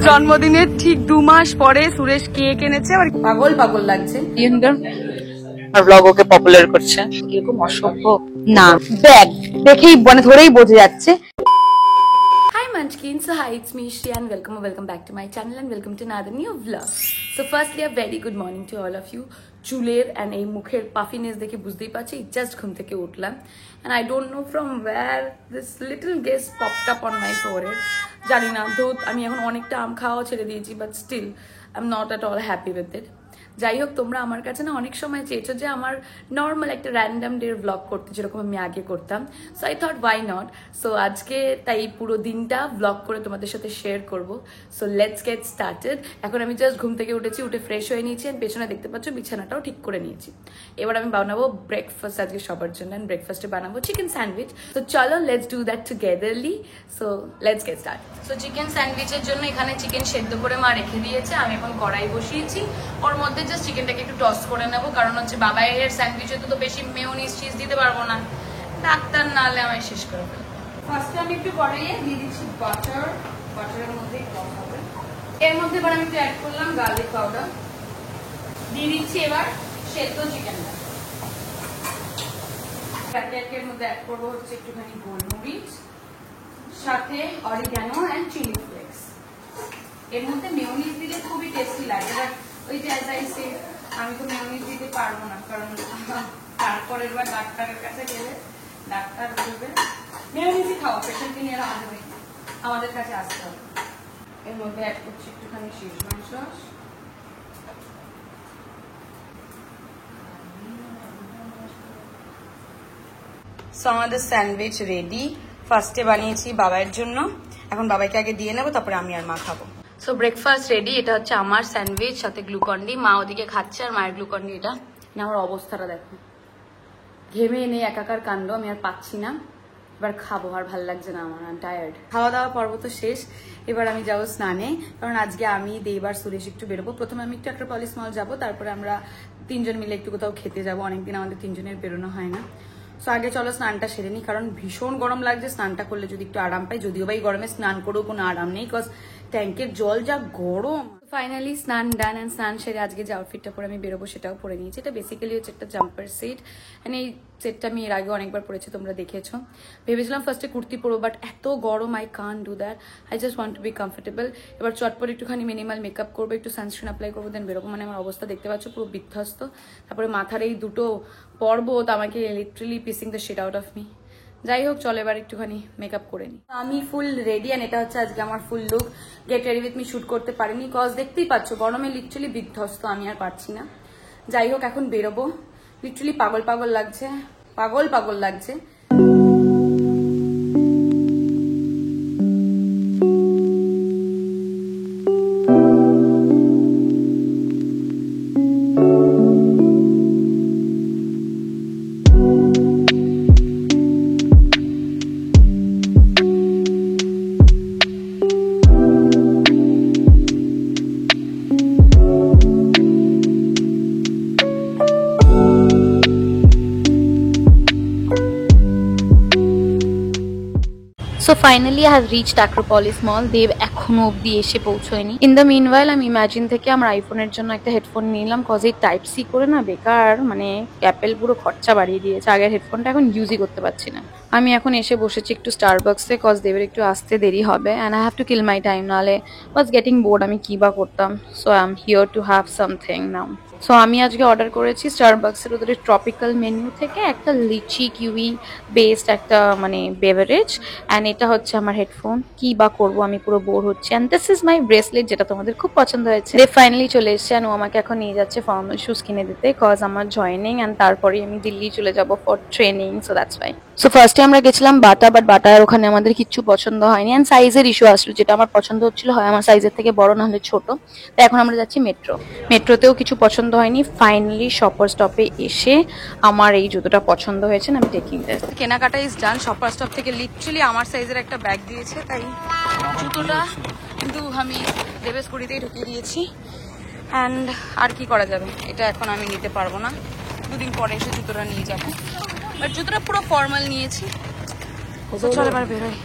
জন্মদিনের ঠিক 2 মাস পরে সুরেশ কেক এনেছে, আর পাগল পাগল লাগছে। আর ব্লগ ওকে পপুলার করছে। এরকম অসভ্য না, ব্যাগ দেখেই মানে ধরেই বোঝা যাচ্ছে। Hi Munchkins, so hi, it's me Shri and welcome back to my channel and welcome to another new vlog. So firstly a very good morning to all of you. চুলের and এই মুখের puffiness দেখে বুঝতেই পারছি just ঘুম থেকে উঠলাম and I don't know from where this little guest popped up on my forehead. জানি না, তো আমি এখন অনেকটা আম খাওয়া ছেড়ে দিয়েছি, but still I'm not at all happy with it. যাই হোক, তোমরা আমার কাছে না অনেক সময় চেয়েছো যে আমার নর্মাল একটা র্যান্ডাম ডে ব্লগ করতে, যেরকম আমি আগে করতাম। So I thought why not. So আজকে তাই পুরো দিনটা ব্লগ করে তোমাদের সাথে শেয়ার করব। So let's get started. এখন আমি জাস্ট ঘুম থেকে উঠেছি, উঠে ফ্রেশ হয়ে নিয়েছি, আর পেছনে দেখতে পাচ্ছ বিছানাটাও ঠিক করে নিয়েছি। এবার আমি বানাবো ব্রেকফাস্ট আজকে সবার জন্য, অ্যান্ড ব্রেকফাস্টে বানাবো চিকেন স্যান্ডউইচ। তো চলো let's do that togetherly. So let's get start. So chicken স্যান্ডউইচের জন্য এখানে চিকেন সেদ্ধ করে মা রেখে দিয়েছে, আমি এখন কড়াই বসিয়েছি। ওর মধ্যে জাস্ট চিকেনটাকে একটু টস করে নেবো, কারণ হচ্ছে বাবাইয়ের স্যান্ডউইচে তো বেশি মেয়োনিজ চিজ দিতে পারবো না, ডাক্তার না হলে আমায় শেষ করে ফেলবে। ফার্স্টে আমি একটু কড়াইয়ে দিয়ে দিচ্ছি বাটার, বাটারের মধ্যে টস হবে। এর মধ্যে এবার আমি একটু অ্যাড করলাম গার্লিক পাউডার, দিয়ে দিচ্ছি এবার সেদ্ধ চিকেনটা। প্যাকেটের মধ্যে অ্যাড করবো হচ্ছে একটুখানি গোলমরিচ, সাথে অরিগ্যানো অ্যান্ড চিলি ফ্লেক্স। এর মধ্যে মেয়োনিজ দিলে খুবই টেস্টি লাগে, বাট ওই যে অ্যাজ আই সে আমি তো মেয়োনিজ দিতে পারবো না, কারণ তারপরের বার ডাক্তারের কাছে গেলে ডাক্তার বলবে মেয়োনিজই খাওয়া, পেশেন্টকে নিয়ে আমাদের কাছে আসতে হবে। এর মধ্যে অ্যাড করছি একটুখানি শেজওয়ান সস, সো আমাদের স্যান্ডউইচ রেডি। ফার্স্টে বানিয়েছি বাবাইয়ের জন্য, এখন বাবাইকে আগে দিয়ে নেবো, তারপরে আমি আর মা খাবো। So breakfast ready. এটা হচ্ছে আমার স্যান্ডউইচ, সাথে গ্লুকন্ডি। মা ওদিকে খাচ্ছে, আর মায়ের গ্লুকন্ডি এটা। আমার অবস্থাটা দেখো, ঘেমে নেই একাকার কাণ্ড, আমি আর পাচ্ছি না। এবার খাবো, আর ভাল লাগছে না আমার, টায়ার্ড। খাওয়া দাওয়া পর্ব তো শেষ, এবার আমি যাবো স্নানে, কারণ আজকে আমি দেবার সুরেশ একটু বেরোবো। প্রথমে আমি একটু অ্যাক্রোপলিস মল যাবো, তারপরে আমরা 3 জন মিলে একটু কোথাও খেতে যাবো। অনেকদিন আমাদের 3 জনের বেরোনো হয় না। সো আগে চলো স্নানটা সেরে নিই, কারণ ভীষণ গরম লাগছে। স্নানটা করলে যদি একটু আরাম পাই, যদিও বা এই গরমে স্নান করেও কোনো আরাম নেই, বিকজ ট্যাঙ্কের জল যা গরম। ফাইনালি স্নান ডান, অ্যান্ড স্নান সেরে আজকে যে আউটফিটটা পরে আমি বেরোবো সেটাও পরে নিয়েছি। এটা বেসিক্যালি হচ্ছে একটা জাম্পার সেট, অ্যান্ড এই সেটটা আমি এর আগে অনেকবার পরেছি, তোমরা দেখেছো। ভেবেছিলাম ফার্স্টে কুর্তি পরবো, বাট এত গরম I can't do that. I just want to B comfortable. এবার চটপট একটুখানি মিনিমাল মেকআপ করবো, একটু সানস্ক্রিন অ্যাপ্লাই করবো, দেন বেরোবো। মানে আমার অবস্থা দেখতে পাচ্ছ পুরো বিধ্বস্ত। তারপরে মাথার এই দুটো পর্বত আমাকে literally pissing the shit out of me. যাই হোক, চলো এবার একটুখানি মেকআপ করে নিই। আমি ফুল রেডি, অ্যান্ড এটা হচ্ছে আজকে আমার ফুল look. Get ready with me shoot করতে পারিনি, কজ দেখতেই পাচ্ছ গরমে লিটারালি বিধ্বস্ত, আমি আর পারছি না। যাই হোক, এখন বেরোবো। লিটারালি পাগল পাগল লাগছে, পাগল পাগল লাগছে। So finally I have reached Acropolis Mall. দেব এখনো অবধি এসে পৌঁছয়নি। ইন দ্য মিনওয়াইল আমি ইমাজিন থেকে আমার আইফোনের জন্য একটা হেডফোন নিলাম, কজ এই টাইপ সি করে না বেকার, মানে অ্যাপেল পুরো খরচা বাড়িয়ে দিয়েছে। আগের হেডফোনটা এখন ইউজই করতে পারছি না। আমি এখন এসে বসেছি একটু স্টারবাক্সে, কজ দেবের একটু আসতে দেরি হবে, and I have to kill my time, নাহলে ওয়াজ গেটিং বোর্ড, আমি কি বা করতাম। So I am here to have something now. So আমি আজকে অর্ডার করেছি স্টারবাক্সের ওদের ট্রপিক্যাল মেনু থেকে একটা লিচি কিউই বেসড একটা মানে বেভারেজ, অ্যান্ড এটা হচ্ছে আমার হেডফোন। কি বা করবো, আমি পুরো বোর হচ্ছি। And this is my bracelet, যেটা তোমাদের খুব পছন্দ হয়েছে। দে ফাইনালি চলে এসছে, অ্যান্ড ও আমাকে এখন নিয়ে যাচ্ছে ফর্মাল শুজ কিনে দিতে, কজ আমার জয়েনিং, অ্যান্ড তারপরে আমি দিল্লি চলে যাবো for training. So that's why. So ফার্স্টে আমরা গেছিলাম বাটা, বাট বাটার ওখানে আমাদের কিচ্ছু পছন্দ হয়নি, অ্যান্ড সাইজের ইস্যু আসলো। যেটা আমার পছন্দ হচ্ছিল হয় আমার সাইজের থেকে বড়, না হলে ছোট। তো এখন আমরা যাচ্ছি মেট্রো। মেট্রোতেও কিছু পছন্দ হয়নি। ফাইনালি শপার স্টপে এসে আমার এই জুতোটা পছন্দ হয়েছে, আমি টেকিং দিস। কেনাকাটা ইজ ডান। শপার স্টপ থেকে লিটারালি আমার সাইজের একটা ব্যাগ দিয়েছে, তাই জুতোটা কিন্তু আমি দেবেশ কুড়িতেই ঢুকিয়ে দিয়েছি। অ্যান্ড আর কি করা যাবে, এটা এখন আমি নিতে পারবো না, 2 দিন পরে এসে জুতোটা নিয়ে যাবো। বাট জুতোটা পুরো ফর্মাল নিয়েছি। চলো এবার বেরোই।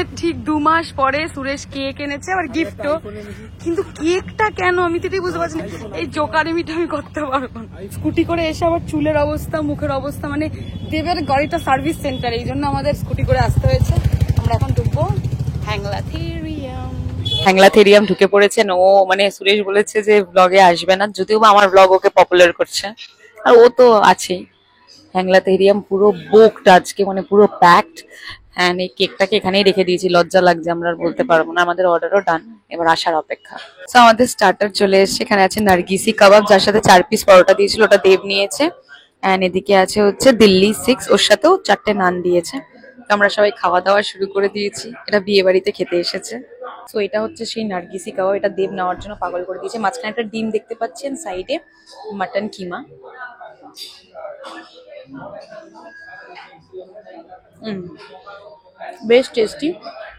বিয়ের ঠিক 2 মাস পরে সুরেশ কেক এনেছে, আবার গিফটও। কিন্তু কেকটা কেন আমি তো বুঝতে পারছি না, এই জোকারিমিটা আমি করতে পারবো না। স্কুটি করে এসে আবার চুলের অবস্থা, মুখের অবস্থা, মানে দেবের গাড়িটা সার্ভিস সেন্টার, এই জন্য আমাদের স্কুটি করে আসতে হয়েছে। আমরা এখন ঢুকবো হ্যাংলাথেরিয়াম। হ্যাংলাথেরিয়াম ঢুকে পড়েছেন ও, মানে সুরেশ বলেছে যে ব্লগে আসবে না, যদিও বা আমার ব্লগ ওকে পপুলার করছে, আর ও তো আছেই। হ্যাংলাথেরিয়াম পুরো বুকড আজকে, মানে পুরো প্যাকড। এন্ড এই কেকটাকে এখানেই রেখে দিয়েছি, লজ্জা লাগছে, আমরা আর বলতে পারবো না। আমাদের অর্ডারও ডান, এবার আসার অপেক্ষা। তো আমাদের স্টার্টার চলে এসেছে, এখানে আছে নার্গিসি কাবাব, যার সাথে 4 পিস পরোটা দিয়েছিল, ওটা দেব নিয়েছে। এন্ড এদিকে আছে হচ্ছে দিল্লি 6, ওর সাথেও 4টে নান দিয়েছে। তো আমরা সবাই খাওয়া দাওয়া শুরু করে দিয়েছি, এটা বিয়ে বাড়িতে খেতে এসেছে। তো এটা হচ্ছে সেই নার্গিসি কাবাব, এটা দেব নেওয়ার জন্য পাগল করে দিয়েছে। মাঝখানে একটা ডিম দেখতে পাচ্ছেন, সাইডে মাটন কিমা। বেশ টেস্টি।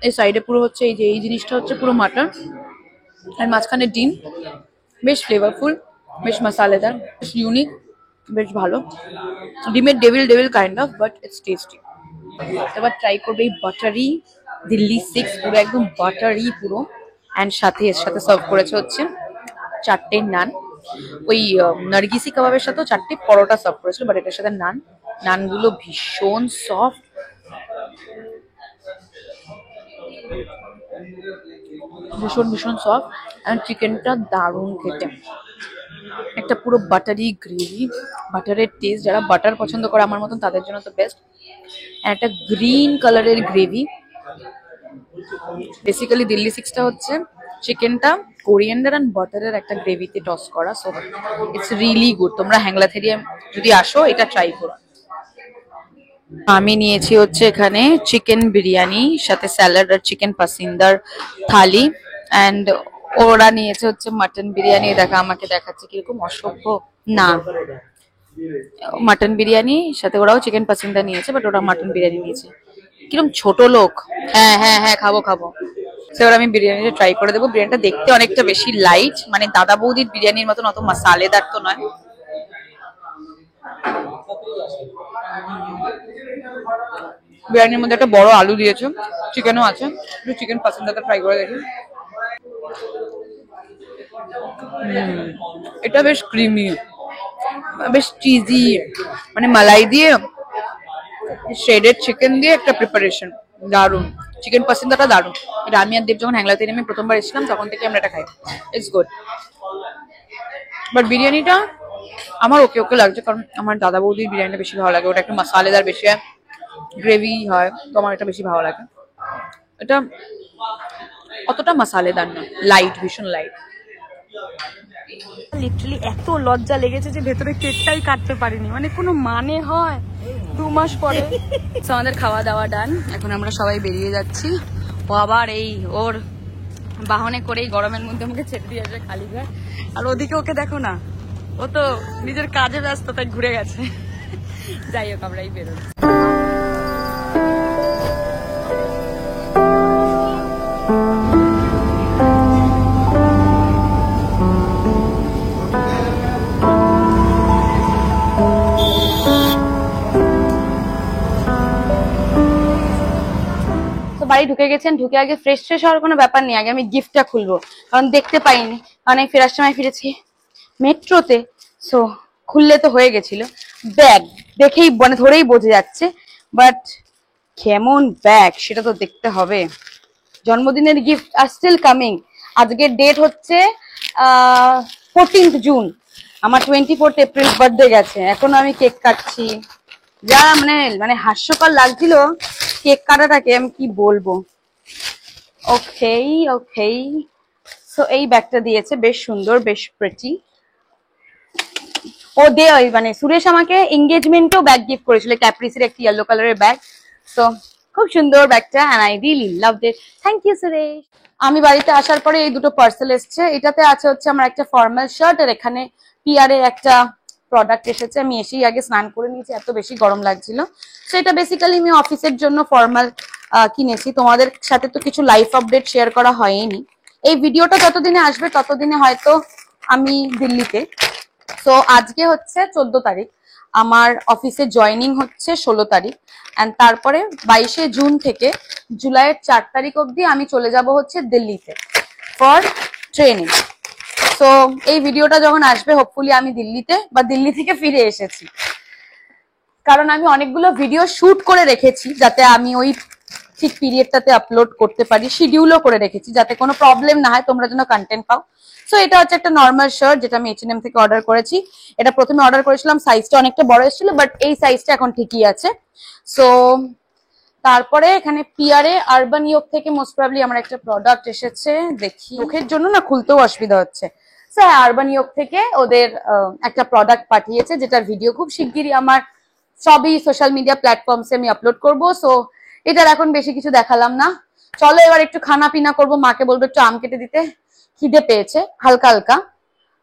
এই সাইডে পুরো হচ্ছে এই যে এই জিনিসটা হচ্ছে পুরো মাটন, আর মাঝখানে ডিম, বেশ ফ্লেভারফুল, বেশ মশালেদার, বেশ ইউনিক, বেশ ভালো। ডিমের devil devil kind of, but it's tasty. এবার ট্রাই করবে এই বাটারি দিল্লি 6, পুরো একদম বাটারি পুরো। অ্যান্ড সাথে এর সাথে সার্ভ করেছে হচ্ছে 4টে নান। ওই নার্গিসি কাবাবের সাথেও 4টে পরোটা সার্ভ করেছিল, বাট এটার সাথে নান। নানগুলো ভীষণ সফট, ভীষণ ভীষণ সফট। অ্যান্ড চিকেনটা দারুণ খেতে, একটা পুরো বাটারি গ্রেভি, বাটারের টেস্ট, যারা বাটার পছন্দ করে আমার মতন তাদের জন্য তো বেস্ট। একটা গ্রিন কালারের গ্রেভি। বেসিক্যালি দিল্লি 6টা হচ্ছে চিকেনটা কোরিয়ান্ডার অ্যান্ড বাটারের একটা গ্রেভিতে টস করা, সো ইটস রিয়েলি গুড। তোমরা হ্যাংলাথেরিয়াম যদি আসো এটা ট্রাই করো। আমি নিয়েছি হচ্ছে এখানে চিকেন বিরিয়ানি, সাথে স্যালাড আর চিকেন পাসিন্দার থালি। অ্যান্ড ওরা নিয়েছে হচ্ছে মাটন বিরিয়ানি। দেখা আমাকে দেখাচ্ছে কিরকম অসভ্য না, মাটন বিরিয়ানি সাথে ওরাও চিকেন পাসিন্দা নিয়েছে, বাট ওরা মাটন বিরিয়ানি নিয়েছে। কিরকম ছোট লোক। হ্যাঁ হ্যাঁ হ্যাঁ, খাবো খাবো। এবার আমি বিরিয়ানিটা ট্রাই করে দেবো। বিরিয়ানিটা দেখতে অনেকটা বেশি লাইট, মানে দাদা বৌদির বিরিয়ানির মতন অত মশালেদার তো নয়। বিরিয়ানির মধ্যে একটা বড় আলু দিয়েছে, চিকেনও আছে। একটু চিকেন পাসিন্দাটা ট্রাই করে দেখি। এটা বেশ ক্রিমি, বেশ চিজি, মানে মালাই দিয়ে শ্রেডেড চিকেন দিয়ে একটা প্রিপারেশন, দারুন। চিকেন পাসিন্দাটা দারুন। এটা আমি আর দেব যখন হ্যাংলাথেরিয়ামে প্রথমবার এসেছিলাম তখন থেকে আমরা এটা খাই, ইটস গুড। বাট বিরিয়ানিটা আমার ওকে ওকে লাগছে, কারণ আমার দাদা বৌদির বিরিয়ানিটা বেশি ভালো লাগে, ওটা একটু মশালেদার বেশি হয়, গ্রেভি হয়, তো আমার এটা বেশি ভালো লাগে। এটা অতটা মশালেদার না, লাইট, ভীষণ লাইট। লিটারালি এত লজ্জা লেগেছে যে ভেতরে কেকটাই কাটতে পারিনি, মানে কোনো মানে হয় 2 মাস পরে। আমাদের খাওয়া দাওয়া ডান, এখন আমরা সবাই বেরিয়ে যাচ্ছি। ও আবার এই ওর বাহনে করেই গরমের মধ্যে আমাকে ছেড়ে দিয়ে আসবে কালীঘাট। আর ওদিকে ওকে দেখো না, ও তো নিজের কাজে ব্যস্ত, তাই ঘুরে গেছে। যাই হোক, আমরাই বেরোচ্ছি। বাড়ি ঢুকে গেছেন, ঢুকে আগে ফ্রেশ ফ্রেশ হওয়ার কোনো ব্যাপার নেই, আগে আমি গিফটটা খুলবো, কারণ দেখতে পাইনি, কারণ আমি ফেরার সময় ফিরেছি মেট্রোতে, সো খুললে তো হয়ে গেছিল। ব্যাগ দেখেই মানে ধরেই বোঝা যাচ্ছে, বাট কেমন ব্যাগ সেটা তো দেখতে হবে। জন্মদিনের গিফট আর স্টিল কামিং। আজকের ডেট হচ্ছে 14th জুন, আমার 24th এপ্রিল বার্থডে গেছে, এখনো আমি কেক কাটছি। যা মানে মানে হাস্যকর লাগছিল কেক কাটাটাকে, আমি কি বলবো। ওকে ওকে, সো এই ব্যাগটা দিয়েছে, বেশ সুন্দর, বেশ প্রিটি। ও দে মানে সুরেশ আমাকে এঙ্গেজমেন্টেও ব্যাগ গিফট করেছিল, ক্যাপ্রিসের একটি ইয়েলো কালারের ব্যাগ। সো খুব সুন্দর ব্যাগটা, and I really loved it. Thank you Suresh. আমি বাড়িতে আসার পরে এই দুটো পার্সেল এসছে। এটাতে আছে হচ্ছে আমার একটা ফর্মাল শার্ট, আর এখানে পিআর এর একটা প্রোডাক্ট এসেছে। আমি এসেই আগে স্নান করে নিয়েছি, এত বেশি গরম লাগছিল। তো এটা বেসিক্যালি আমি অফিসের জন্য ফর্মাল কিনেছি। তোমাদের সাথে তো কিছু লাইফ আপডেট শেয়ার করা হয়নি। এই ভিডিওটা যতদিনে আসবে ততদিনে হয়তো আমি দিল্লিতে। তো আজকে হচ্ছে 14 তারিখ, আমার অফিসে জয়েনিং হচ্ছে 16 তারিখ, অ্যান্ড তারপরে 22শে জুন থেকে জুলাইয়ের 4 তারিখ অবধি আমি চলে যাব হচ্ছে দিল্লিতে ফর ট্রেনিং। সো এই ভিডিওটা যখন আসবে হোপফুলি আমি দিল্লিতে বা দিল্লি থেকে ফিরে এসেছি, কারণ আমি অনেকগুলো ভিডিও শুট করে রেখেছি যাতে আমি ওই ঠিক পিরিয়ডটাতে আপলোড করতে পারি, শিডিউলও করে রেখেছি যাতে কোনো প্রবলেম না হয়, তোমরা যেন কন্টেন্ট পাও। সো এটা হচ্ছে একটা নর্মাল শার্ট যেটা আমি H&M থেকে অর্ডার করেছি। এটা প্রথমে অর্ডার করেছিলাম, সাইজটা অনেকটা বড় এসেছিল, বাট এই সাইজটা এখন ঠিকই আছে। সো তারপরে এখানে পিয়ারে আরবান ইয়োগ থেকে মোস্ট প্রবাবলি আমার একটা প্রোডাক্ট এসেছে, দেখি মুখের জন্য না খুলতেও অসুবিধা হচ্ছে। সো আরবান ইয়োগ থেকে ওদের একটা প্রোডাক্ট পাঠিয়েছে যেটার ভিডিও খুব শিগগিরই আমার সবই সোশ্যাল মিডিয়া প্ল্যাটফর্মসে আমি আপলোড করব। সো এটার এখন বেশি কিছু দেখালাম না, চলো এবার একটু খানা পিনা করবো, মাকে বলবো একটু আম কেটে দিতে, খিদে পেয়েছে হালকা হালকা,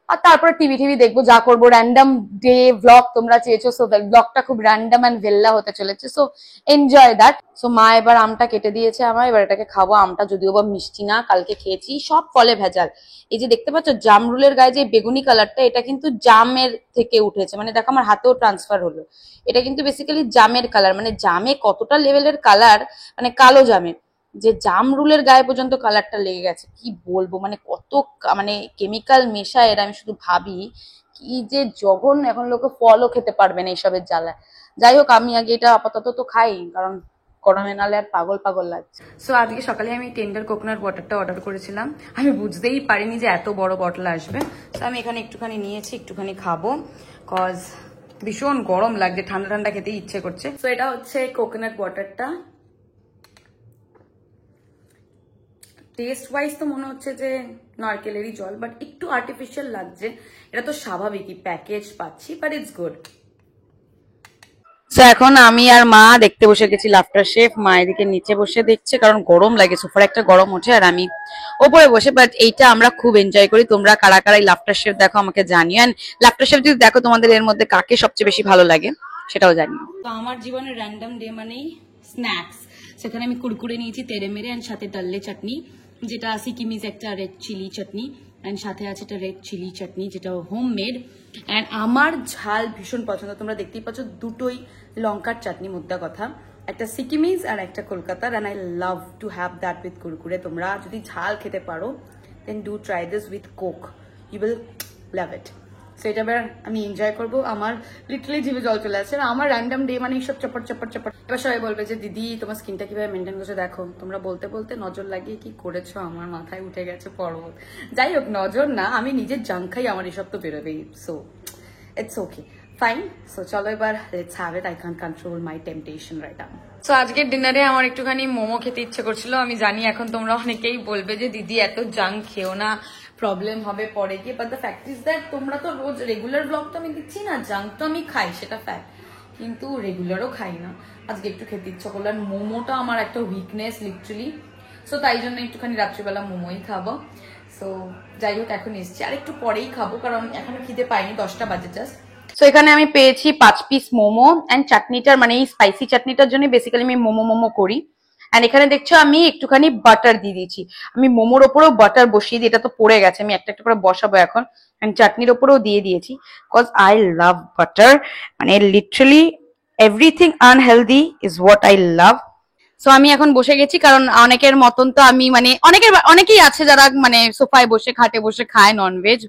আর তারপরে টিভি দেখবো, যা করবো। র্যান্ডম ডে ব্লগ তোমরা চেয়েছো, সো ব্লগটা খুব র্যান্ডম অ্যান্ড ভেল্লা হতে চলেছে, সো এনজয় দ্যাট। সো মা এবার আমটা কেটে দিয়েছে আমার, এবার এটাকে খাবো। আমটা যদিও বা মিষ্টি না, কালকে খেয়েছি, সব ফলে ভেজাল। এই যে দেখতে পাচ্ছ জামরুলের গায়ে যে বেগুনি কালারটা, এটা কিন্তু জামের থেকে উঠেছে, মানে দেখো আমার হাতেও ট্রান্সফার হলো। এটা কিন্তু বেসিক্যালি জামের কালার, মানে জামে কতটা লেভেলের কালার, মানে কালো জামে যে জামরুলের গায়ে পর্যন্ত কালারটা লেগে গেছে, কি বলবো, মানে কত মানে কেমিক্যাল মেশায় এরা, আমি শুধু ভাবি কি যে জঘন্য। এখন লোকে ফলও খেতে পারবে না এইসবের জ্বালায়। যাই হোক, আমি আগে এটা আপাতত তো খাই, কারণ গরমে নালে আর পাগল পাগল লাগছে। সো আজকে সকালে আমি টেন্ডার কোকোনাট ওয়াটারটা অর্ডার করেছিলাম, আমি বুঝতেই পারিনি যে এত বড় বটল আসবে। তো আমি এখানে একটুখানি নিয়েছি, একটুখানি খাবো, কজ ভীষণ গরম লাগছে, ঠান্ডা ঠান্ডা খেতে ইচ্ছে করছে। তো এটা হচ্ছে কোকোনাট ওয়াটারটা। টেস্ট ওয়াইজ তো মনে হচ্ছে যে নারকেলেরই জল, বাট একটু আর্টিফিশিয়াল লাগছে। এটা তো স্বাভাবিকই, প্যাকেজ পাচ্ছি, বাট ইটস গুড। এখন আমি আর মা দেখতে বসে গেছি লাফটার শেফ। মা এদিকে নিচে বসে দেখছে, কারণ গরম লাগে, সোফার একটা গরম ওঠে, আর আমি ওপরে বসে। বাট এইটা আমরা খুব এনজয় করি। তোমরা কারা কারা লাফটার শেফ দেখো আমাকে জানিও, এন্ড লাফটার শেফ যদি দেখো তোমাদের এর মধ্যে কাকে সবচেয়ে বেশি ভালো লাগে সেটাও জানিও। তো আমার জীবনের র্যান্ডম ডে মানেই স্ন্যাক্স। সেখানে আমি কুরকুরে নিয়েছি তেরে মেরে, এন্ড সাথে ডাল্লে চাটনি, যেটা সিকিমিজ একটা রেড চিলি চাটনি, অ্যান্ড সাথে আছে একটা রেড চিলি চাটনি যেটা হোম মেড। অ্যান্ড আমার ঝাল ভীষণ পছন্দ, তোমরা দেখতেই পাচ্ছ দুটোই লঙ্কার চাটনি, মুদ্রা কথা, একটা সিকিমিজ আর একটা কলকাতার। And I love to have that with Kurkure. তোমরা যদি ঝাল খেতে পারো then do try this with Coke, you will love it. So এটা এবার আমি এনজয় করবো। আমার লিটারালি জিভে জল চলে আসছে। আমার র্যান্ডম ডে মানে সব চপট চপট চপট। এবার সবাই বলবে যে দিদি তোমার স্কিনটা কিভাবে মেনটেন করছো, দেখো তোমরা বলতে বলতে নজর লাগিয়ে কি করেছো, আমার মাথায় উঠে গেছে পর্বত। যাই হোক, নজর না, আমি নিজের জাঙ্ক খাই, আমার এসব তো বেরোবেই। So it's okay, fine. So চলো এবার let's have it. I can't control my temptation right now. So আজকের ডিনারে আমার একটুখানি মোমো খেতে ইচ্ছে করছিল। আমি জানি এখন তোমরা অনেকেই বলবে যে দিদি এত জাঙ্ক খেও না, প্রবলেম হবে পরে গিয়ে, but the fact is that তোমরা তো রোজ রেগুলার ব্লগ তো আমি দিচ্ছি না, জাঙ্ক তো আমি খাই সেটা ফ্যাক্ট, কিন্তু রেগুলারও খাই না। আজকে একটু খেতে ইচ্ছে করলো, আর মোমোটা আমার একটা উইকনেস লিটারালি। সো তাই জন্য একটুখানি রাত্রিবেলা মোমোই খাবো। সো যাই হোক, এখন এসছি, আর একটু পরেই খাবো, কারণ এখনো খিদে পাইনি, 10টা বাজে জাস্ট। সো এখানে আমি পেয়েছি 5 পিস মোমো, অ্যান্ড চাটনিটার মানে এই স্পাইসি চাটনিটার জন্য বেসিক্যালি আমি মোমো করি। অ্যান্ড এখানে দেখছো আমি একটুখানি বাটার দিয়ে দিয়েছি, আমি মোমোর ওপরেও বাটার বসিয়ে দিই, এটা তো পড়ে গেছে, আমি একটা একটা করে বসাবো এখন। অ্যান্ড চাটনির ওপরেও দিয়ে দিয়েছি, কজ আই লাভ বাটার, মানে literally everything unhealthy is what I love. So আমি এখন বসে গেছি, কারণ অনেকের মতন তো আমি মানে অনেকেই আছে যারা মানে সোফায় বসে খাটে বসে খায় ননভেজ,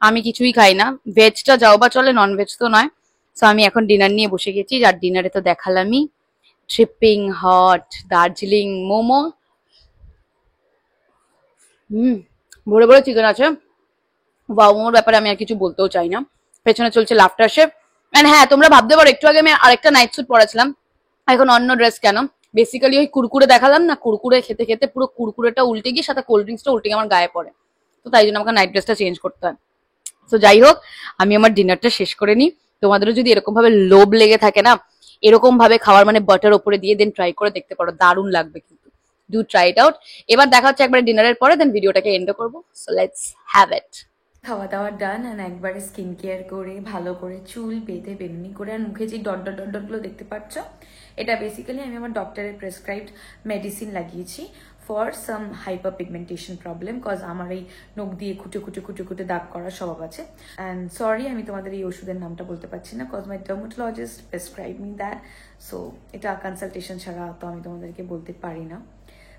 আমি কিছুই খাই না। ভেজটা যাও বা চলে, ননভেজ তো নয়। সো আমি এখন ডিনার নিয়ে বসে গেছি, আর ডিনারে তো দেখালামই ট্রিপিং হট দার্জিলিং মোমো। ভরে ভরে চিকেন আছে। মোমোর ব্যাপারে আমি আর কিছু বলতেও চাই না। পেছনে চলছে লাফটার শেফ। এন্ড হ্যাঁ, তোমরা ভাবতে পারো একটু আগে আমি আরেকটা নাইট স্যুট পরেছিলাম, এখন অন্য ড্রেস কেন। বেসিক্যালি ওই কুরকুরে দেখালাম না, কুরকুরে খেতে খেতে পুরো কুরকুরেটা উল্টে গিয়ে সাথে কোল্ড ড্রিঙ্কসটা উল্টে গিয়ে আমার গায়ে পড়ে, তো তাই জন্য আমাকে নাইট ড্রেসটা চেঞ্জ করতে হয়। তো যাই হোক, আমি আমার ডিনারটা শেষ করে নিই। তোমাদেরও যদি এরকম ভাবে লোভ লেগে থাকে না এরকম ভাবে খাওয়ার, মানে বাটার ওপরে দিয়ে, দেন ট্রাই করে দেখতে পারো, দারুণ লাগবে কিন্তু। Do try it out. এবার দেখা হচ্ছে একবার ডিনারের পরে, দেন ভিডিওটাকে এন্ড করবো। সো লেটস হ্যাভ ইট। খাওয়া দাওয়া ডান, অ্যান্ড একবারে স্কিন কেয়ার করে ভালো করে চুল বেঁধে বেনুনি করে, আর মুখে যে ডট ডট ডট ডট গুলো দেখতে পাচ্ছ, এটা বেসিক্যালি আমি আমার ডক্টরের প্রেসক্রাইবড মেডিসিন লাগিয়েছি for some hyperpigmentation problem, cause আমার এই নখ দিয়ে খুঁটে খুঁটে দাগ করার স্বভাব আছে। অ্যান্ড সরি আমি তোমাদের এই ওষুধের নামটা বলতে পারছি না, cause my dermatologist prescribe me that, so এটা কনসালটেশন ছাড়া তো আমি তোমাদেরকে বলতে পারি না।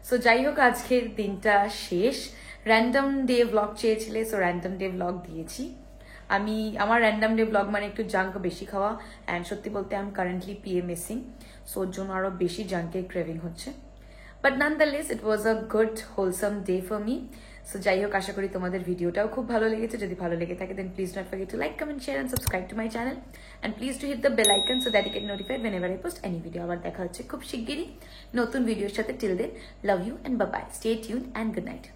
সো যাই হোক, আজকের দিনটা শেষ। র্যান্ডম ডে ব্লগ চেয়েছিলে, সো র্যান্ডম ডে ব্লগ দিয়েছি। আমার র্যান্ডম ডে ব্লগ মানে একটু জাঙ্ক বেশি খাওয়া, অ্যান্ড সত্যি বলতে I am currently PMSing, so ওর জন্য আরো বেশি জাঙ্কের ক্রেভিং হচ্ছে। বাট নানদালেস it was a good wholesome day for me. So যাই হোক, আশা করি তোমাদের ভিডিওটাও খুব ভালো লেগেছে। যদি ভালো লেগে থাকে then please not forget to like, comment, share and subscribe to my channel, and please to hit the bell icon so that you get notified whenever I post any video. আবার দেখা হচ্ছে খুব শিগগিরই নতুন ভিডিওর সাথে। Till then, love you and bye bye, stay tuned and good night.